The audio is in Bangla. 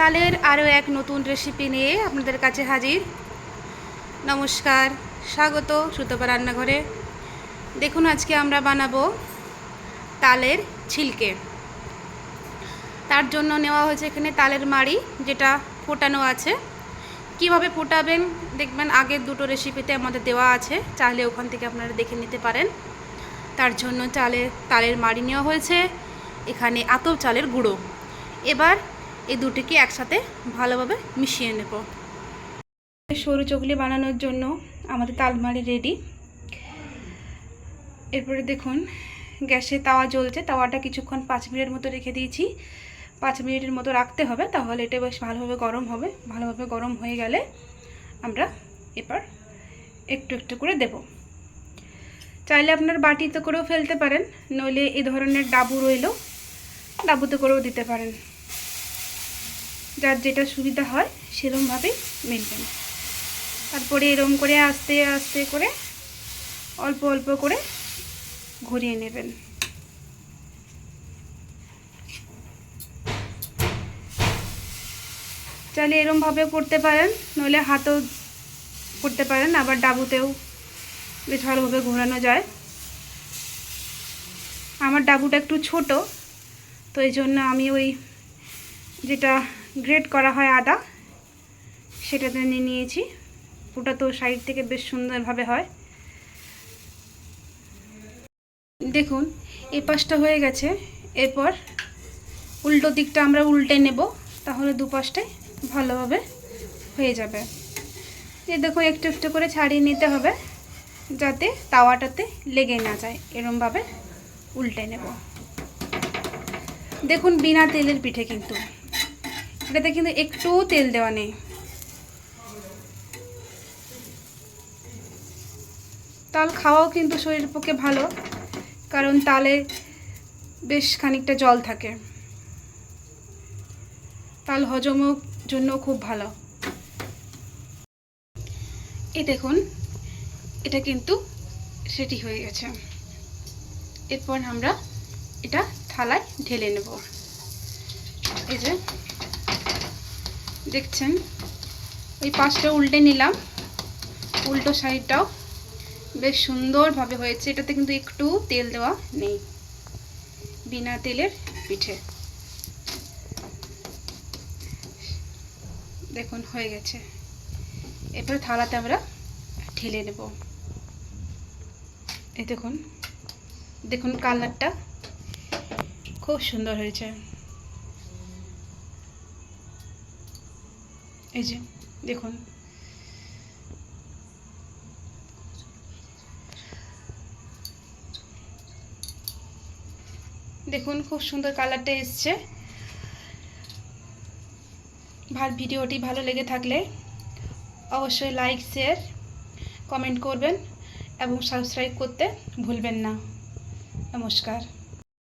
তালের আরও এক নতুন রেসিপি নিয়ে আপনাদের কাছে হাজির। নমস্কার, স্বাগত সুতপা রান্নাঘরে। দেখুন, আজকে আমরা বানাবো তালের ছিলকে। তার জন্য নেওয়া হয়েছে এখানে তালের মাড়ি, যেটা ফোটানো আছে। কিভাবে ফোটাবেন দেখবেন আগের দুটো রেসিপিতে আমাদের দেওয়া আছে, চাইলে ওখান থেকে আপনারা দেখে নিতে পারেন। তার জন্য তালের মাড়ি নেওয়া হয়েছে, এখানে আতপ চালের গুঁড়ো। এবার এই দুটিকে একসাথে ভালোভাবে মিশিয়ে নেব। সরু চকলি বানানোর জন্য আমাদের তালমাড়ি রেডি। এরপরে দেখুন, গ্যাসে তাওয়া জ্বলছে। তাওয়াটা কিছুক্ষণ 5 মিনিটের মতো রেখে দিয়েছি। 5 মিনিটের মতো রাখতে হবে, তাহলে এটা বেশ ভালোভাবে গরম হবে। ভালোভাবে গরম হয়ে গেলে আমরা এবার একটু একটু করে দেব। চাইলে আপনার বাটিতে করেও ফেলতে পারেন, নইলে এই ধরনের ডাবু রইল, ডাবুতে করেও দিতে পারেন। যার যেটা সুবিধা হয় সেরকমভাবেই মেলবেন। তারপরে এরকম করে আস্তে আস্তে করে অল্প অল্প করে ঘুরিয়ে নেবেন। চাইলে এরকমভাবেও করতে পারেন, নইলে হাতেও করতে পারেন, আবার ডাবুতেও বেশ ভালোভাবে ঘোরানো যায়। আমার ডাবুটা একটু ছোট, তো এই জন্য আমি ওই যেটা গ্রেট করা হয় আদা, সেটাতে নিয়ে নিয়েছি। ওটা তো সাইড থেকে বেশ সুন্দরভাবে হয়। দেখুন, এই পাশটা হয়ে গেছে। এরপর উল্টো দিকটা আমরা উল্টে নেব, তাহলে দুপাশটাই ভালোভাবে হয়ে যাবে। এই দেখুন, একটু একটু করে ছাড়িয়ে নিতে হবে, যাতে তাওয়াটাতে লেগে না যায়। এরমভাবে উল্টে নেব। দেখুন, বিনা তেলের পিঠে কিন্তু, এটাতে কিন্তু একটুও তেল দেওয়া নেই। তাল খাওয়াও কিন্তু শরীরের পক্ষে ভালো, কারণ তালে বেশ খানিকটা জল থাকে। তাল হজমের জন্য খুব ভালো। এই দেখুন, এটা কিন্তু রেডি হয়ে গেছে। এরপর আমরা এটা থালায় ঢেলে নেব। এই যে দেখছেন, ওই পাশটা উল্টে নিলাম, উল্টো সাইডটাও বেশ সুন্দরভাবে হয়েছে। এটাতে কিন্তু একটু তেল দেওয়া নেই, বিনা তেলের পিঠে। দেখুন, হয়ে গেছে। এরপর থালাতে আমরা ঢেলে নেব। এই দেখুন, দেখুন কালারটা খুব সুন্দর হয়েছে। এই যে দেখুন, দেখুন খুব সুন্দর কালারটা এসছে। ভিডিওটি ভালো লেগে থাকলে অবশ্যই লাইক, শেয়ার, কমেন্ট করবেন এবং সাবস্ক্রাইব করতে ভুলবেন না। নমস্কার।